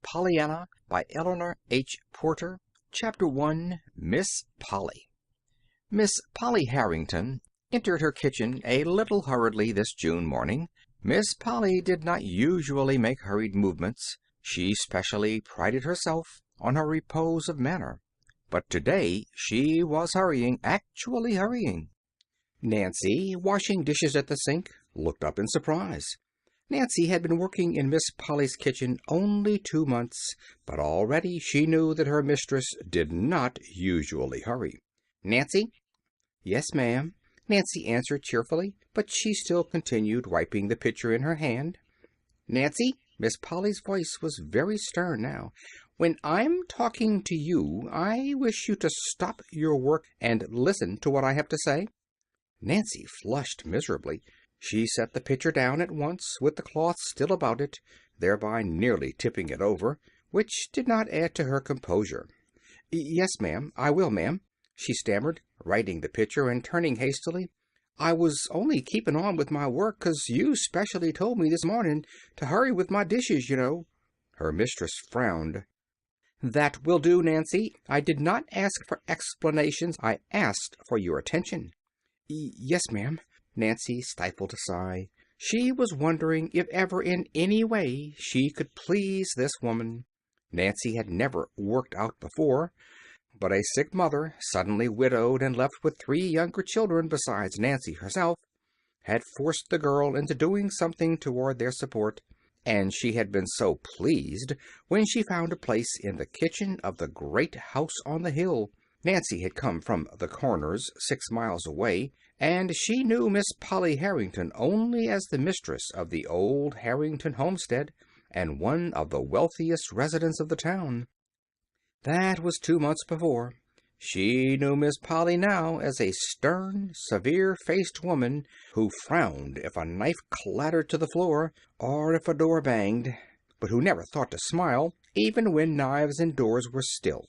Pollyanna by Eleanor H. Porter. Chapter 1. Miss Polly. Miss Polly Harrington entered her kitchen a little hurriedly this June morning. Miss Polly did not usually make hurried movements. She specially prided herself on her repose of manner. But today she was hurrying, actually hurrying. Nancy, washing dishes at the sink, looked up in surprise. Nancy had been working in Miss Polly's kitchen only 2 months, but already she knew that her mistress did not usually hurry. "Nancy?" "Yes, ma'am," Nancy answered cheerfully, but she still continued wiping the pitcher in her hand. "Nancy," Miss Polly's voice was very stern now, "when I'm talking to you, I wish you to stop your work and listen to what I have to say." Nancy flushed miserably. She set the pitcher down at once, with the cloth still about it, thereby nearly tipping it over, which did not add to her composure. "Yes, ma'am, I will, ma'am," she stammered, righting the pitcher and turning hastily. "I was only keeping on with my work 'cause you specially told me this morning to hurry with my dishes, you know." Her mistress frowned. "That will do, Nancy. I did not ask for explanations. I asked for your attention." "Yes, ma'am." Nancy stifled a sigh. She was wondering if ever in any way she could please this woman. Nancy had never worked out before, but a sick mother, suddenly widowed and left with 3 younger children besides Nancy herself, had forced the girl into doing something toward their support, and she had been so pleased when she found a place in the kitchen of the great house on the hill. Nancy had come from the Corners, 6 miles away, and she knew Miss Polly Harrington only as the mistress of the old Harrington homestead and one of the wealthiest residents of the town. That was 2 months before. She knew Miss Polly now as a stern, severe-faced woman who frowned if a knife clattered to the floor or if a door banged, but who never thought to smile even when knives and doors were still.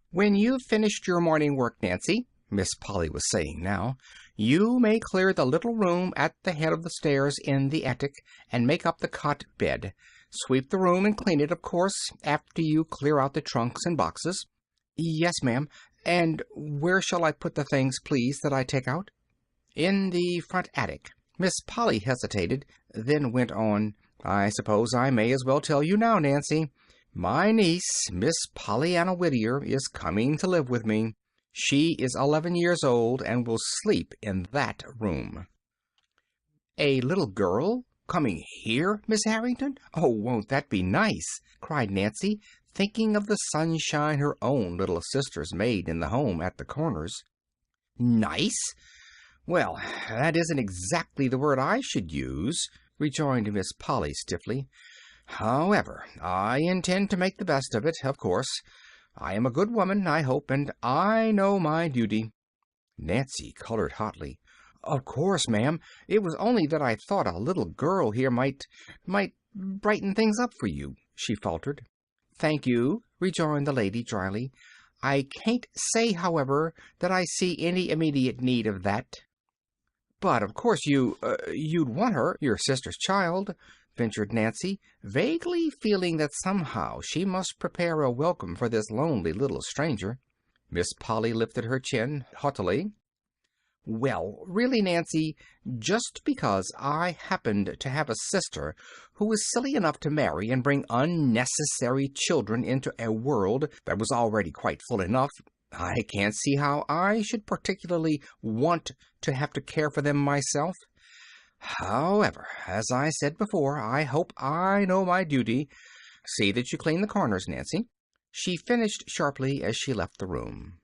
"When you've finished your morning work, Nancy," Miss Polly was saying now, "you may clear the little room at the head of the stairs in the attic and make up the cot bed. Sweep the room and clean it, of course, after you clear out the trunks and boxes." "Yes, ma'am. And where shall I put the things, please, that I take out?" "In the front attic." Miss Polly hesitated, then went on. "I suppose I may as well tell you now, Nancy. My niece, Miss Pollyanna Whittier, is coming to live with me. She is 11 years old and will sleep in that room." "A little girl coming here, Miss Harrington? Oh, won't that be nice?" cried Nancy, thinking of the sunshine her own little sisters made in the home at the Corners. "Nice? Well, that isn't exactly the word I should use," rejoined Miss Polly stiffly. "However, I intend to make the best of it, of course. I am a good woman, I hope, and I know my duty." Nancy colored hotly. "Of course, ma'am. It was only that I thought a little girl here might brighten things up for you," she faltered. "Thank you," rejoined the lady dryly. "I can't say, however, that I see any immediate need of that." "But of course you'd want her, your sister's child," ventured Nancy, vaguely feeling that somehow she must prepare a welcome for this lonely little stranger. Miss Polly lifted her chin haughtily. "Well, really, Nancy, just because I happened to have a sister who was silly enough to marry and bring unnecessary children into a world that was already quite full enough, I can't see how I should particularly want to have to care for them myself. However, as I said before, I hope I know my duty. See that you clean the corners, Nancy," she finished sharply as she left the room.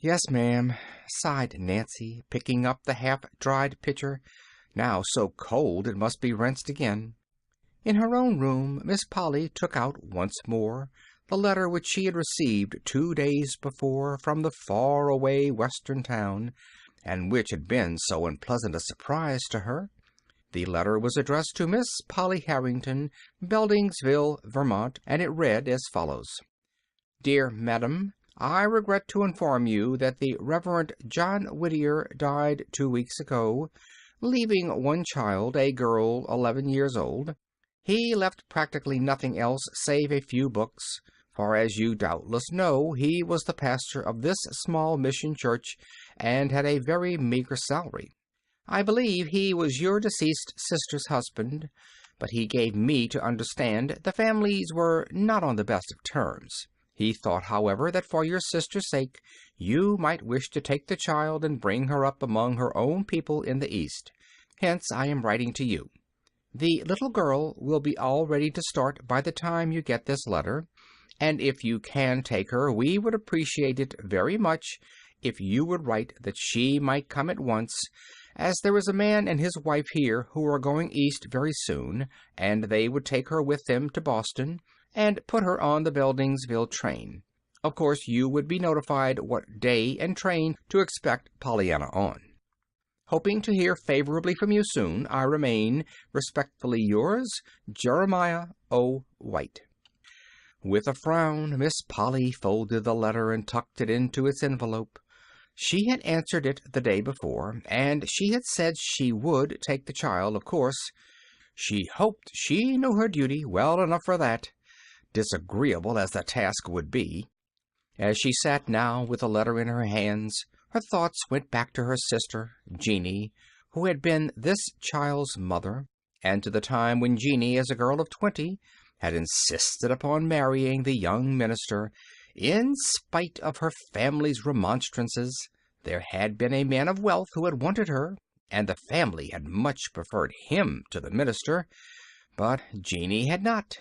"Yes, ma'am," sighed Nancy, picking up the half-dried pitcher, now so cold it must be rinsed again. In her own room Miss Polly took out once more the letter which she had received 2 days before from the far-away western town, and which had been so unpleasant a surprise to her. The letter was addressed to Miss Polly Harrington, Beldingsville, Vermont, and it read as follows: "Dear Madam, I regret to inform you that the Reverend John Whittier died 2 weeks ago, leaving one child, a girl 11 years old. He left practically nothing else save a few books, for as you doubtless know, he was the pastor of this small mission church and had a very meager salary. I believe he was your deceased sister's husband, but he gave me to understand the families were not on the best of terms. He thought, however, that for your sister's sake you might wish to take the child and bring her up among her own people in the East. Hence I am writing to you. The little girl will be all ready to start by the time you get this letter, and if you can take her, we would appreciate it very much if you would write that she might come at once, as there is a man and his wife here who are going East very soon, and they would take her with them to Boston and put her on the Beldingsville train. Of course, you would be notified what day and train to expect Pollyanna on. Hoping to hear favorably from you soon, I remain, respectfully yours, Jeremiah O. White. With a frown, Miss Polly folded the letter and tucked it into its envelope. She had answered it the day before, and she had said she would take the child, of course. She hoped she knew her duty well enough for that, disagreeable as the task would be. As she sat now with the letter in her hands, her thoughts went back to her sister, Jeanie, who had been this child's mother, and to the time when Jeanie, as a girl of 20, had insisted upon marrying the young minister, in spite of her family's remonstrances. There had been a man of wealth who had wanted her, and the family had much preferred him to the minister, but Jeanie had not.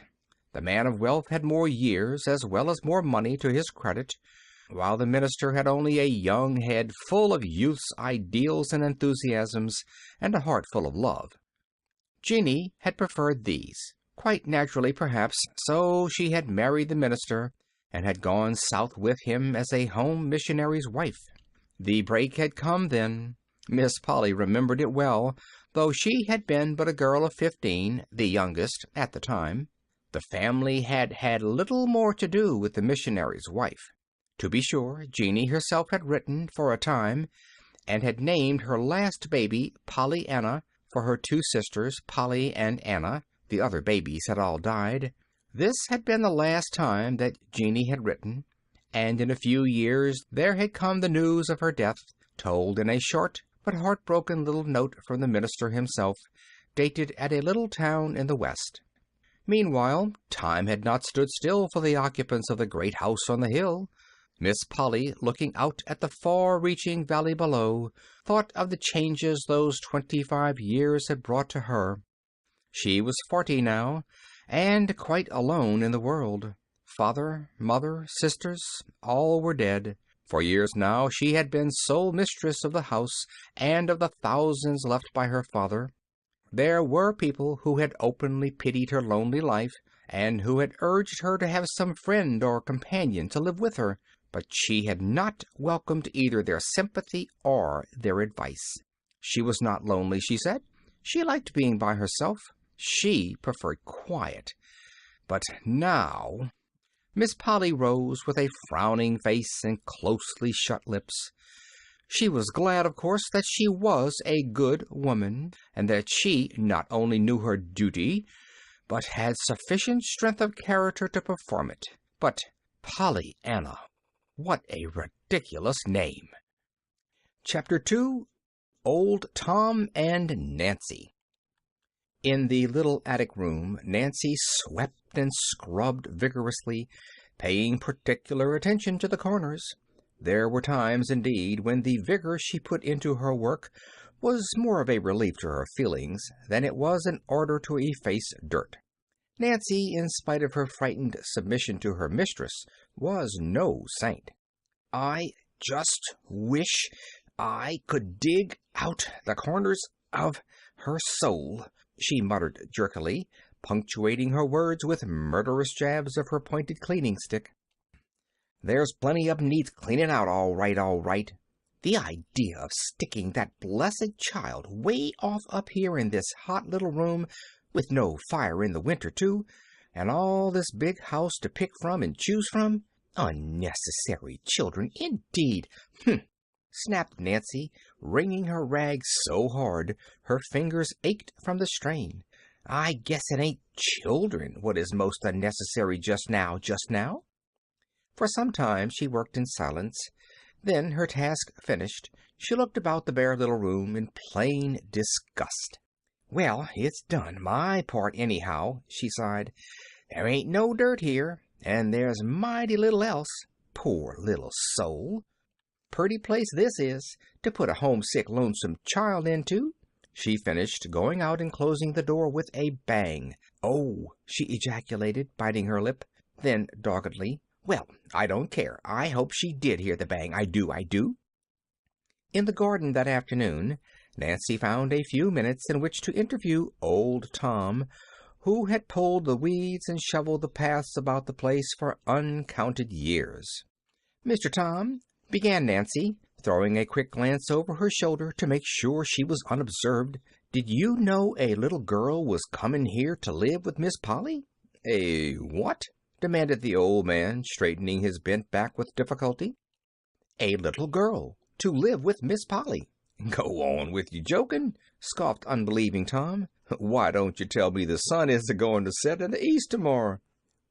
The man of wealth had more years as well as more money to his credit, while the minister had only a young head full of youth's ideals and enthusiasms, and a heart full of love. Jeanie had preferred these. Quite naturally, perhaps, so she had married the minister, and had gone south with him as a home missionary's wife. The break had come then. Miss Polly remembered it well, though she had been but a girl of 15, the youngest at the time. The family had had little more to do with the missionary's wife. To be sure, Jeanie herself had written for a time, and had named her last baby Pollyanna for her two sisters, Polly and Anna. The other babies had all died. This had been the last time that Jeanie had written, and in a few years there had come the news of her death, told in a short but heartbroken little note from the minister himself, dated at a little town in the West. Meanwhile, time had not stood still for the occupants of the great house on the hill. Miss Polly, looking out at the far-reaching valley below, thought of the changes those 25 years had brought to her. She was 40 now, and quite alone in the world. Father, mother, sisters, all were dead. For years now she had been sole mistress of the house and of the thousands left by her father. There were people who had openly pitied her lonely life, and who had urged her to have some friend or companion to live with her, but she had not welcomed either their sympathy or their advice. She was not lonely, she said. She liked being by herself. She preferred quiet. But now... Miss Polly rose with a frowning face and closely shut lips. She was glad, of course, that she was a good woman, and that she not only knew her duty, but had sufficient strength of character to perform it. But Pollyanna, what a ridiculous name! Chapter 2. Old Tom and Nancy. In the little attic room, Nancy swept and scrubbed vigorously, paying particular attention to the corners. There were times, indeed, when the vigor she put into her work was more of a relief to her feelings than it was in order to efface dirt. Nancy, in spite of her frightened submission to her mistress, was no saint. "I just wish I could dig out the corners of her soul," she muttered jerkily, punctuating her words with murderous jabs of her pointed cleaning stick. "There's plenty of 'em needs cleaning out, all right, all right. The idea of sticking that blessed child way off up here in this hot little room, with no fire in the winter, too, and all this big house to pick from and choose from. Unnecessary children, indeed. Humph! Snapped Nancy, wringing her rags so hard her fingers ached from the strain. I guess it ain't children what is most unnecessary just now, just now. For some time she worked in silence. Then, her task finished, she looked about the bare little room in plain disgust. Well, it's done, my part anyhow, she sighed. There ain't no dirt here, and there's mighty little else. Poor little soul. Purty place this is, to put a homesick, lonesome child into, she finished, going out and closing the door with a bang. Oh, she ejaculated, biting her lip. Then, doggedly, well, I don't care. I hope she did hear the bang. I do, I do. In the garden that afternoon, Nancy found a few minutes in which to interview old Tom, who had pulled the weeds and shoveled the paths about the place for uncounted years. Mr. Tom, began Nancy, throwing a quick glance over her shoulder to make sure she was unobserved, did you know a little girl was comin' here to live with Miss Polly? A what? Demanded the old man, straightening his bent back with difficulty. A little girl to live with Miss Polly. Go on with you joking, scoffed unbelieving Tom. Why don't you tell me the sun is a-going to set in the east tomorrow?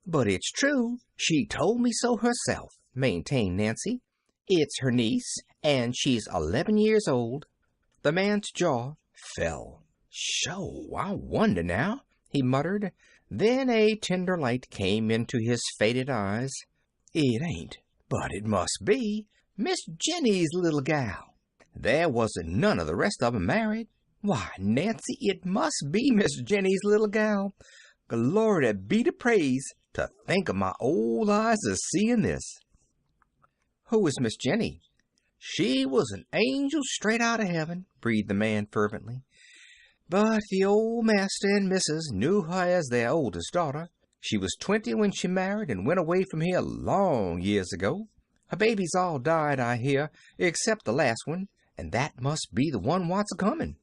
But it's true. She told me so herself, maintained Nancy. It's her niece, and she's 11 years old. The man's jaw fell. Sho, I wonder now, he muttered. Then a tender light came into his faded eyes. It ain't, but it must be, Miss Jenny's little gal. There wasn't none of the rest of 'em married. Why, Nancy, it must be Miss Jenny's little gal. Glory be to praise, to think of my old eyes a seeing this. Who is Miss Jenny? She was an angel straight out of heaven, breathed the man fervently. But the old master and missus knew her as their oldest daughter. She was 20 when she married and went away from here long years ago. Her babies all died, I hear, except the last one, and that must be the one what's a-comin'.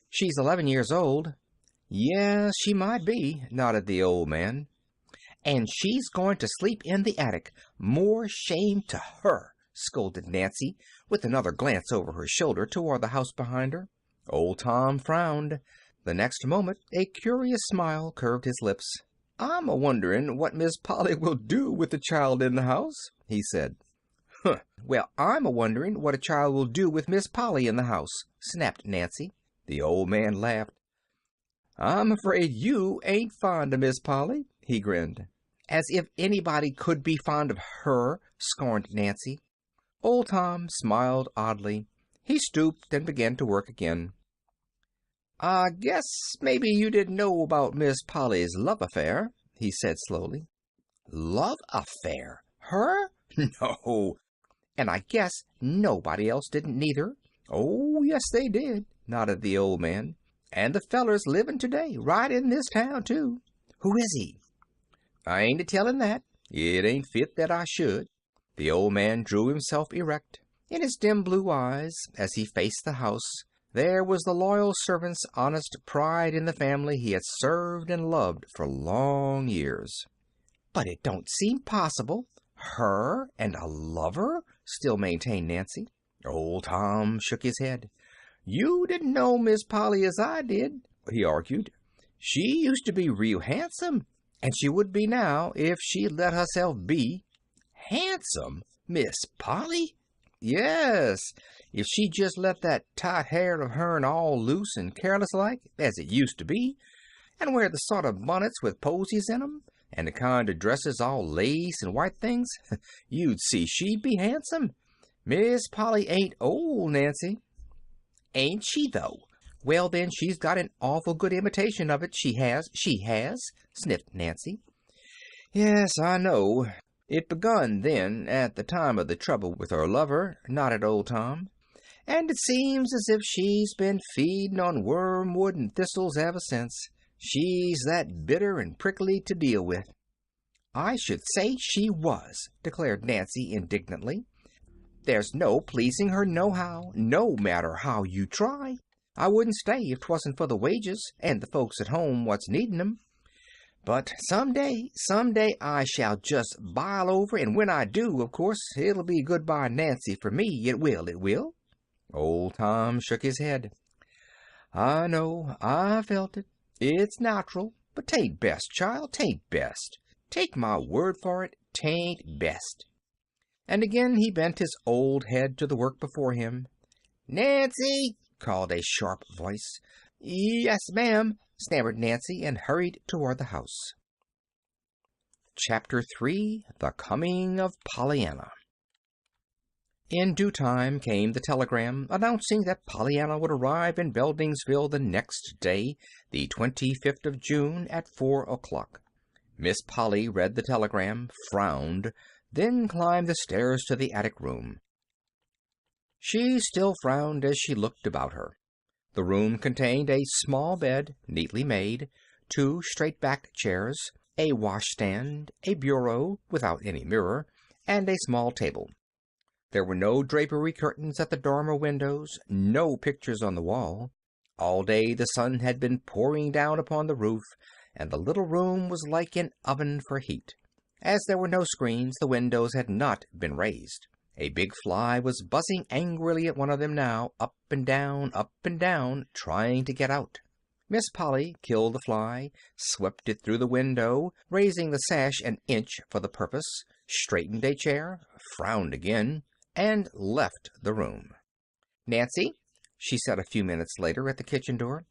She's 11 years old. Yes, she might be, nodded the old man. And she's going to sleep in the attic. More shame to her, scolded Nancy, with another glance over her shoulder toward the house behind her. Old Tom frowned. The next moment a curious smile curved his lips. I'm a-wondering what Miss Polly will do with the child in the house, he said. Huh. Well, I'm a-wondering what a child will do with Miss Polly in the house, snapped Nancy. The old man laughed. I'm afraid you ain't fond of Miss Polly, he grinned. As if anybody could be fond of her, scorned Nancy. Old Tom smiled oddly. He stooped and began to work again. I guess maybe you didn't know about Miss Polly's love affair, he said slowly. Love affair? Her? No. And I guess nobody else didn't neither. Oh, yes, they did, nodded the old man. And the feller's living today, right in this town, too. Who is he? I ain't a-tellin' that. It ain't fit that I should. The old man drew himself erect. In his dim blue eyes, as he faced the house, there was the loyal servant's honest pride in the family he had served and loved for long years. But it don't seem possible. Her and a lover? Still maintained Nancy. Old Tom shook his head. You didn't know Miss Polly as I did, he argued. She used to be real handsome, and she would be now if she'd let herself be. Handsome? Miss Polly? Yes, if she just let that tight hair of hern all loose and careless like, as it used to be, and wear the sort of bonnets with posies in 'em, and the kind of dresses all lace and white things, you'd see she'd be handsome. Miss Polly ain't old, Nancy. Ain't she, though? Well, then, she's got an awful good imitation of it, she has, sniffed Nancy. Yes, I know. It begun then, at the time of the trouble with her lover, nodded old Tom. And it seems as if she's been feeding on wormwood and thistles ever since. She's that bitter and prickly to deal with. I should say she was, declared Nancy indignantly. There's no pleasing her nohow, no matter how you try. I wouldn't stay if 'twasn't for the wages and the folks at home what's needin' 'em. But some day I shall just bile over, and when I do, of course, it'll be goodbye Nancy for me. It will. Old Tom shook his head. I know, I felt it. It's natural, but 'tain't best, child, 'tain't best. Take my word for it, 'tain't best. And again he bent his old head to the work before him. Nancy, called a sharp voice. Yes, ma'am, stammered Nancy, and hurried toward the house. Chapter 3. The Coming of Pollyanna. In due time came the telegram announcing that Pollyanna would arrive in Beldingsville the next day, the 25th of June, at 4 o'clock. Miss Polly read the telegram, frowned, then climbed the stairs to the attic room. She still frowned as she looked about her. The room contained a small bed, neatly made, 2 straight-backed chairs, a washstand, a bureau, without any mirror, and a small table. There were no drapery curtains at the dormer windows, no pictures on the wall. All day the sun had been pouring down upon the roof, and the little room was like an oven for heat. As there were no screens, the windows had not been raised. A big fly was buzzing angrily at one of them now, up and down, trying to get out. Miss Polly killed the fly, swept it through the window, raising the sash an inch for the purpose, straightened a chair, frowned again, and left the room. Nancy, she said a few minutes later at the kitchen door,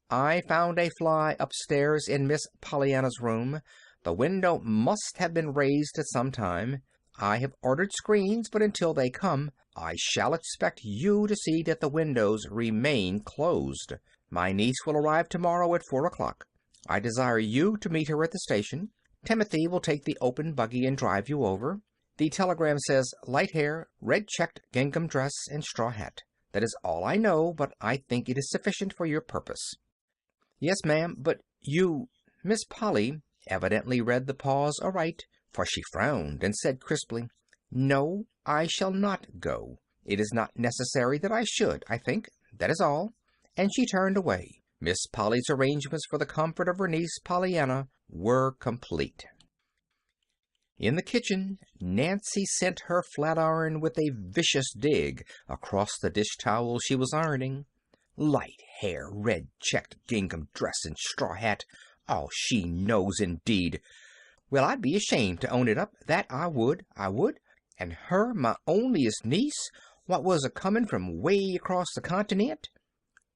I found a fly upstairs in Miss Pollyanna's room. The window must have been raised at some time. I have ordered screens, but until they come, I shall expect you to see that the windows remain closed. My niece will arrive tomorrow at 4 o'clock. I desire you to meet her at the station. Timothy will take the open buggy and drive you over. The telegram says light hair, red checked gingham dress, and straw hat. That is all I know, but I think it is sufficient for your purpose. Yes, ma'am, but you... Miss Polly evidently read the pause aright, for she frowned and said crisply, No, I shall not go. It is not necessary that I should, I think. That is all. And she turned away. Miss Polly's arrangements for the comfort of her niece Pollyanna were complete. In the kitchen, Nancy sent her flatiron with a vicious dig across the dish towel she was ironing. Light hair, red checked gingham dress, and straw hat. All she knows, indeed. Well, I'd be ashamed to own it up, that I would. And her, my onliest niece, what was a-comin' from way across the continent.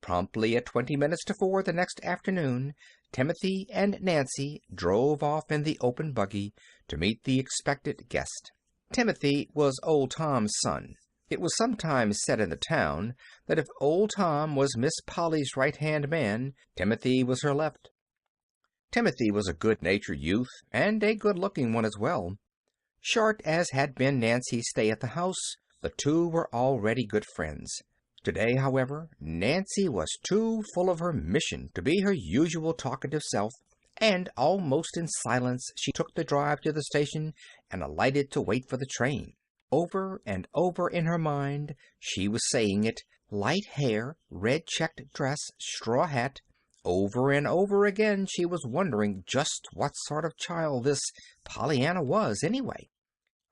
Promptly at 20 minutes to 4 the next afternoon, Timothy and Nancy drove off in the open buggy to meet the expected guest. Timothy was old Tom's son. It was sometimes said in the town that if old Tom was Miss Polly's right-hand man, Timothy was her left. Timothy was a good-natured youth, and a good-looking one as well. Short as had been Nancy's stay at the house, the two were already good friends. Today, however, Nancy was too full of her mission to be her usual talkative self, and almost in silence she took the drive to the station and alighted to wait for the train. Over and over in her mind she was saying it, light hair, red checked dress, straw hat. Over and over again she was wondering just what sort of child this Pollyanna was, anyway.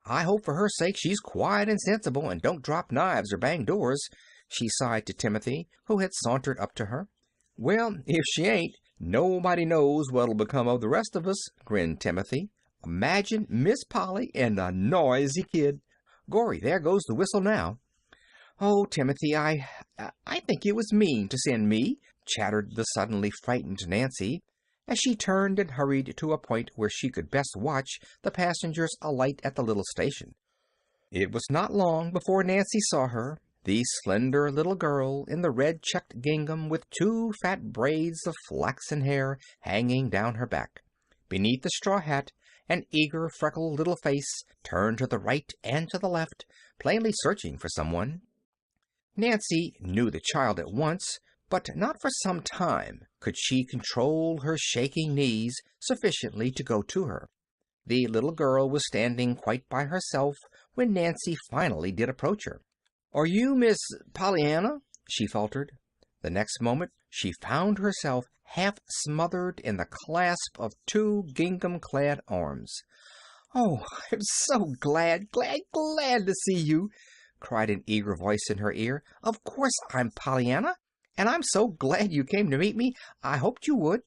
I hope for her sake she's quiet and sensible and don't drop knives or bang doors, she sighed to Timothy, who had sauntered up to her. Well, if she ain't, nobody knows what'll become of the rest of us, grinned Timothy. Imagine Miss Polly and a noisy kid. Gorry, there goes the whistle now. Oh, Timothy, I think it was mean to send me, chattered the suddenly frightened Nancy, as she turned and hurried to a point where she could best watch the passengers alight at the little station. It was not long before Nancy saw her, the slender little girl in the red-checked gingham with 2 fat braids of flaxen hair hanging down her back. Beneath the straw hat, an eager, freckled little face turned to the right and to the left, plainly searching for someone. Nancy knew the child at once, but not for some time could she control her shaking knees sufficiently to go to her. The little girl was standing quite by herself when Nancy finally did approach her. "Are you Miss Pollyanna?" she faltered. The next moment she found herself half smothered in the clasp of two gingham-clad arms. "Oh, I'm so glad, glad to see you!" cried an eager voice in her ear. "Of course I'm Pollyanna, and I'm so glad you came to meet me. I hoped you would."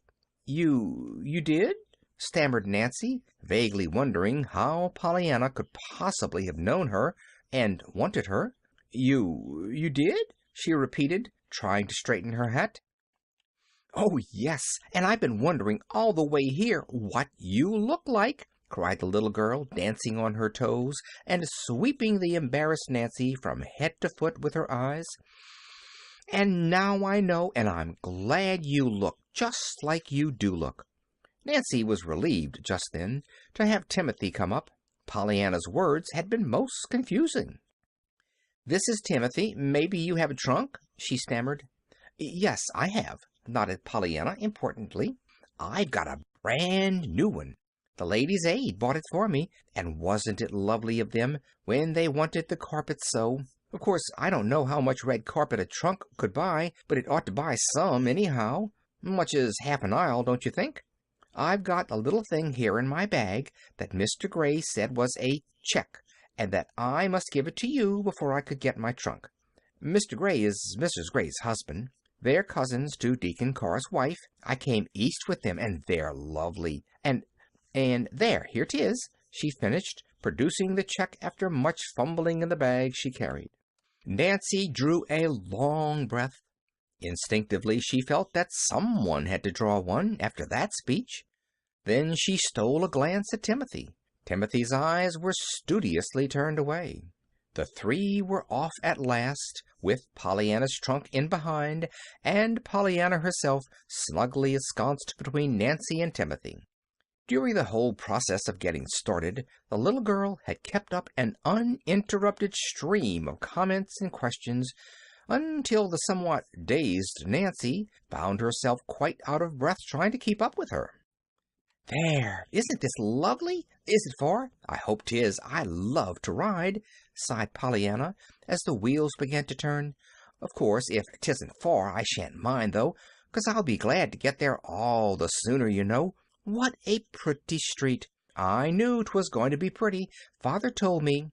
You did?" stammered Nancy, vaguely wondering how Pollyanna could possibly have known her and wanted her. You did?" she repeated, trying to straighten her hat. "Oh, yes, and I've been wondering all the way here what you look like," cried the little girl, dancing on her toes and sweeping the embarrassed Nancy from head to foot with her eyes. "And now I know, and I'm glad you look just like you do look." Nancy was relieved just then to have Timothy come up. Pollyanna's words had been most confusing. "This is Timothy. Maybe you have a trunk?" she stammered. "Yes, I have," nodded Pollyanna importantly. "I've got a brand new one. The Ladies' Aid bought it for me, and wasn't it lovely of them when they wanted the carpet so? Of course, I don't know how much red carpet a trunk could buy, but it ought to buy some, anyhow. Much as half an aisle, don't you think? I've got a little thing here in my bag that Mr. Gray said was a check, and that I must give it to you before I could get my trunk. Mr. Gray is Mrs. Gray's husband. They're cousins to Deacon Carr's wife. I came east with them, and they're lovely. And there, here 'tis," she finished, producing the check after much fumbling in the bag she carried. Nancy drew a long breath. Instinctively she felt that someone had to draw one after that speech. Then she stole a glance at Timothy. Timothy's eyes were studiously turned away. The three were off at last, with Pollyanna's trunk in behind, and Pollyanna herself snugly ensconced between Nancy and Timothy. During the whole process of getting started, the little girl had kept up an uninterrupted stream of comments and questions, until the somewhat dazed Nancy found herself quite out of breath trying to keep up with her. "There! Isn't this lovely? Is it far? I hope 'tis. I love to ride," sighed Pollyanna, as the wheels began to turn. "Of course, if 'tisn't far, I shan't mind, though, 'cause I'll be glad to get there all the sooner, you know. What a pretty street! I knew 'twas going to be pretty. Father told me—"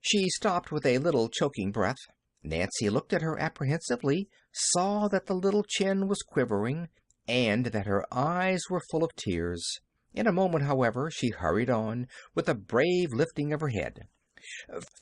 She stopped with a little choking breath. Nancy looked at her apprehensively, saw that the little chin was quivering, and that her eyes were full of tears. In a moment, however, she hurried on, with a brave lifting of her head.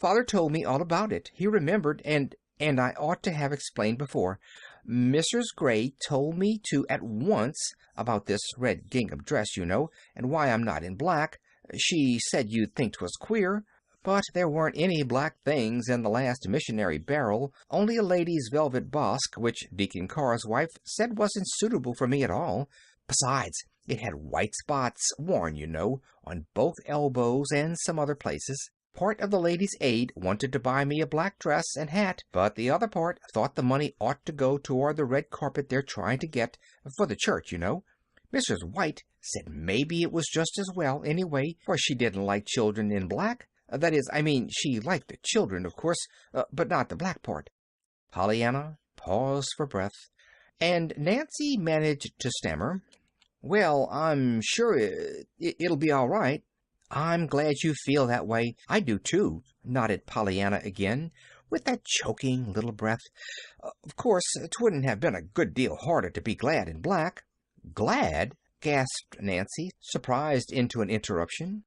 "Father told me all about it. He remembered, and I ought to have explained before. Mrs. Gray told me to at once about this red gingham dress, you know, and why I'm not in black. She said you'd think 'twas queer, but there weren't any black things in the last missionary barrel, only a lady's velvet basque, which Deacon Carr's wife said wasn't suitable for me at all. Besides, it had white spots, worn, you know, on both elbows and some other places. Part of the Ladies' Aid wanted to buy me a black dress and hat, but the other part thought the money ought to go toward the red carpet they're trying to get, for the church, you know. Mrs. White said maybe it was just as well, anyway, for she didn't like children in black. That is, I mean, she liked the children, of course, but not the black part." Pollyanna paused for breath, and Nancy managed to stammer, "Well, I'm sure it'll be all right." "I'm glad you feel that way. I do, too," nodded Pollyanna again, with that choking little breath. "Of course, 'twouldn't have been a good deal harder to be glad in black." "Glad?" gasped Nancy, surprised into an interruption.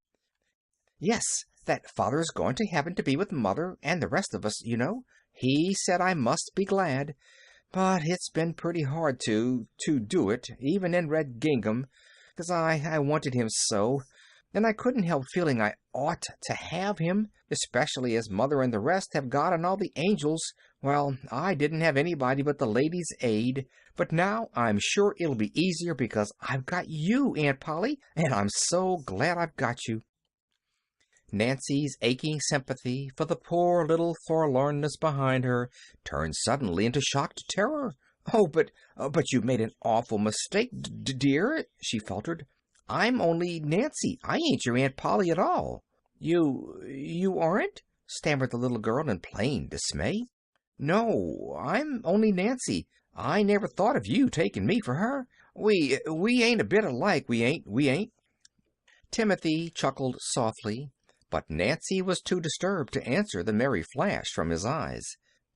"Yes, that Father's going to heaven to be with Mother and the rest of us, you know. He said I must be glad. But it's been pretty hard to do it, even in red gingham, 'cause I wanted him so. And I couldn't help feeling I ought to have him, especially as Mother and the rest have God and all the angels, while I didn't have anybody but the Ladies' Aid. But now I'm sure it'll be easier because I've got you, Aunt Polly, and I'm so glad I've got you." Nancy's aching sympathy for the poor little forlornness behind her turned suddenly into shocked terror. "Oh, but you made an awful mistake, dear," she faltered. "I'm only Nancy. I ain't your Aunt Polly at all." You aren't?" stammered the little girl in plain dismay. "No, I'm only Nancy. I never thought of you taking me for her. We ain't a bit alike, we ain't. Timothy chuckled softly, but Nancy was too disturbed to answer the merry flash from his eyes.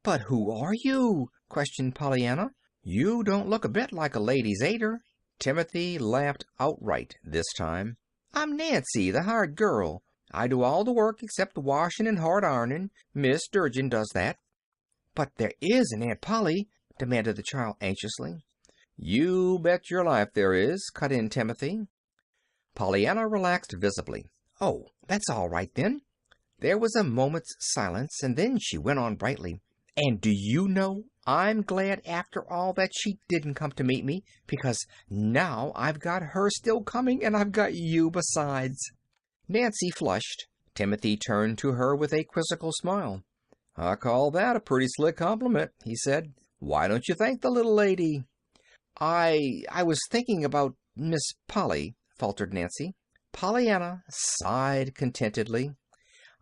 "But who are you?" questioned Pollyanna. "You don't look a bit like a lady's aider." Timothy laughed outright this time. "I'm Nancy, the hired girl. I do all the work except the washing and hard ironing. Miss Durgin does that." "But there is an Aunt Polly," demanded the child anxiously. "You bet your life there is," cut in Timothy. Pollyanna relaxed visibly. "Oh, that's all right, then." There was a moment's silence, and then she went on brightly. "And do you know, I'm glad after all that she didn't come to meet me, because now I've got her still coming, and I've got you besides." Nancy flushed. Timothy turned to her with a quizzical smile. "I call that a pretty slick compliment," he said. "Why don't you thank the little lady?" I was thinking about Miss Polly," faltered Nancy. Pollyanna sighed contentedly.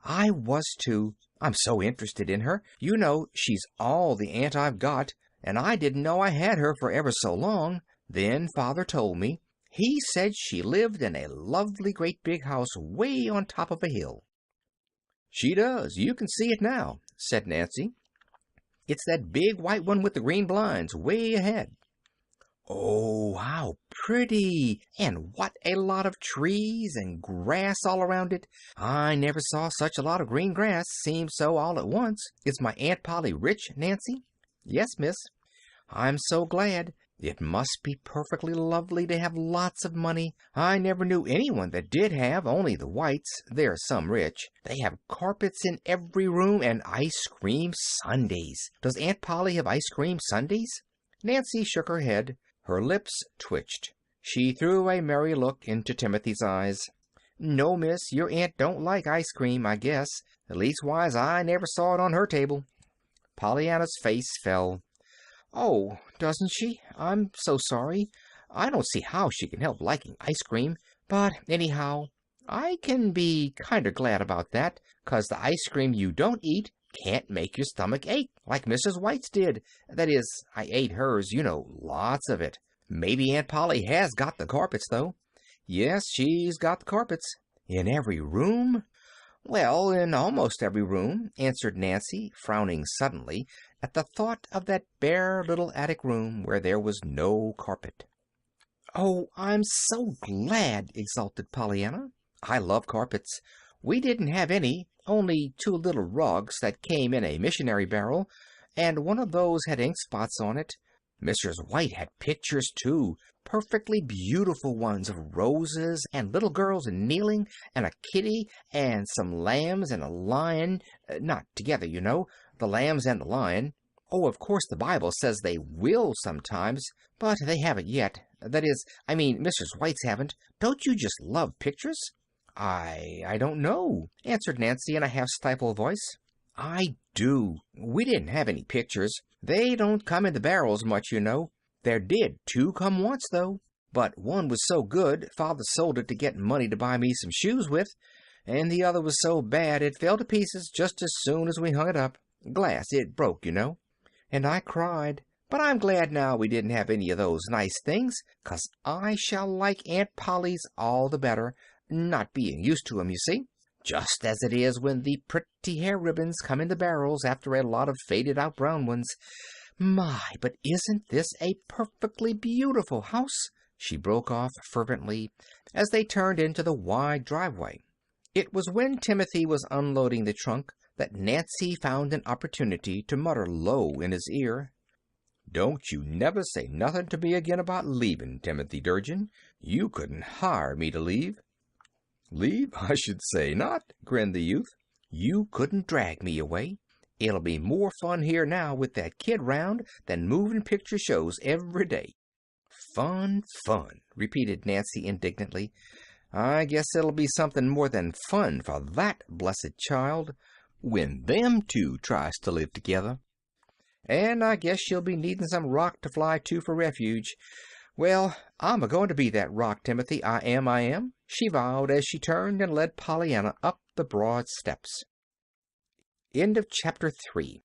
"I was too. I'm so interested in her. You know, she's all the aunt I've got, and I didn't know I had her for ever so long. Then Father told me. He said she lived in a lovely great big house way on top of a hill." "She does. You can see it now," said Nancy. "It's that big white one with the green blinds way ahead." "Oh, how pretty! And what a lot of trees and grass all around it. I never saw such a lot of green grass seem so all at once. Is my Aunt Polly rich, Nancy?" "Yes, miss." "I'm so glad. It must be perfectly lovely to have lots of money. I never knew anyone that did have, only the Whites. They're some rich. They have carpets in every room and ice cream sundaes. Does Aunt Polly have ice cream sundaes?" Nancy shook her head. Her lips twitched. She threw a merry look into Timothy's eyes. "No, miss, your aunt don't like ice cream, I guess. Leastwise, I never saw it on her table." Pollyanna's face fell. "Oh, doesn't she? I'm so sorry. I don't see how she can help liking ice cream. But anyhow, I can be kinder glad about that, 'cause the ice cream you don't eat can't make your stomach ache, like Mrs. White's did. That is, I ate hers, you know, lots of it. Maybe Aunt Polly has got the carpets, though." "Yes, she's got the carpets." "In every room?" "Well, in almost every room," answered Nancy, frowning suddenly at the thought of that bare little attic room where there was no carpet. "Oh, I'm so glad!" exulted Pollyanna. "I love carpets. We didn't have any, only 2 little rugs that came in a missionary barrel, and one of those had ink spots on it. Mrs. White had pictures, too, perfectly beautiful ones of roses and little girls kneeling, and a kitty, and some lambs and a lion, not together, you know, the lambs and the lion. Oh, of course the Bible says they will sometimes, but they haven't yet. That is, I mean, Mrs. White's haven't. Don't you just love pictures?" I don't know," answered Nancy in a half-stifled voice. "I do. We didn't have any pictures. They don't come in the barrels much, you know. There did 2 come once, though. But one was so good, Father sold it to get money to buy me some shoes with, and the other was so bad it fell to pieces just as soon as we hung it up. Glass, it broke, you know. And I cried. But I'm glad now we didn't have any of those nice things, 'cause I shall like Aunt Polly's all the better, not being used to 'em, you see. Just as it is when the pretty hair ribbons come in the barrels after a lot of faded-out brown ones. My, but isn't this a perfectly beautiful house?" she broke off fervently as they turned into the wide driveway. It was when Timothy was unloading the trunk that Nancy found an opportunity to mutter low in his ear, "Don't you never say nothing to me again about leaving, Timothy Durgin. You couldn't hire me to leave." "Leave? I should say not," grinned the youth. "You couldn't drag me away. It'll be more fun here now with that kid round than moving picture shows every day." "Fun, fun," repeated Nancy indignantly. "I guess it'll be something more than fun for that blessed child when them 2 tries to live together. And I guess she'll be needing some rock to fly to for refuge. Well, I'm a-going to be that rock, Timothy. I am," she vowed as she turned and led Pollyanna up the broad steps. End of chapter 3.